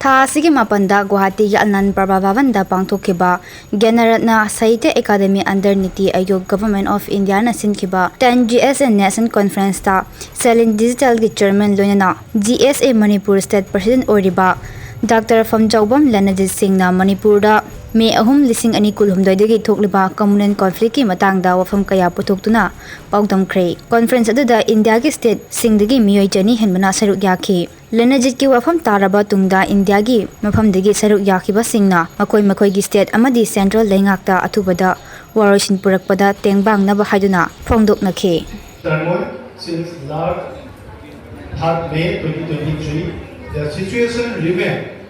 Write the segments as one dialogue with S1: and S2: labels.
S1: Tha asigi mapanda Guwahatigi Alnan Prava Bhavan da Pangthokkhiba Ghyanratna Sahitya Academy under Niti Aayog Government of India na sinkhiba 10 GSA National Conference ta Selling Digital gi Chairman loinana GSA Manipur State President oriba Dr. Famjaubam Lanajit Singh na Manipur da May 2012 dagi thokliba communal conflict ki matang da wafam kaya putoktuna paudam khre conference aduda India gi state singdagi miyoi jani henbana saruk yakhi Lanajit ki wafam taraba tungda India gi mafam dagi saruk yakhiba singna makoi gi state amadi central lengakta athubada waroshin purakpada tengbang na bahaduna phongdok nakhe
S2: since last 3rd May 2023 the situation remains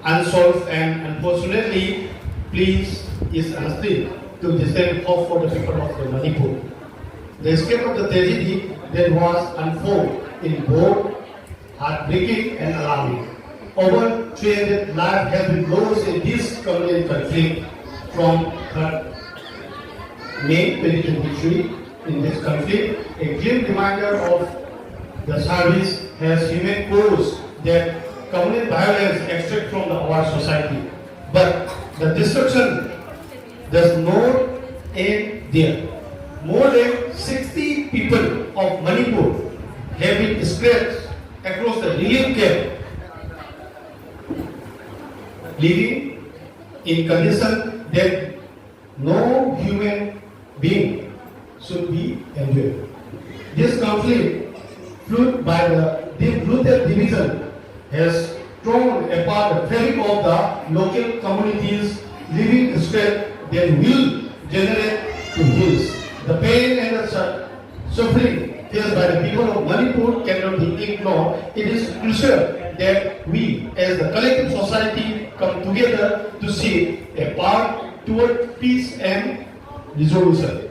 S2: unsolved and unfortunately please is unstable to distant hope for the people of the Manipur. The escape of the tragedy that was unfolded in both heartbreaking and alarming. Over 300 lives have been lost in this communal conflict from 3rd May 2023. In this conflict, a grim reminder of the service has human cause that communal violence extracts from our society. But the destruction does not end there. More than 60 people of Manipur have been scratched across the relief camp, living in conditions that no human being should be endured. This conflict, fueled by the deep-rooted division, has torn apart the fabric of the local communities, living strength that will generate to heals. The pain and the suffering faced by the people of Manipur cannot be ignored. It is crucial that we, as the collective society, come together to see a path toward peace and resolution.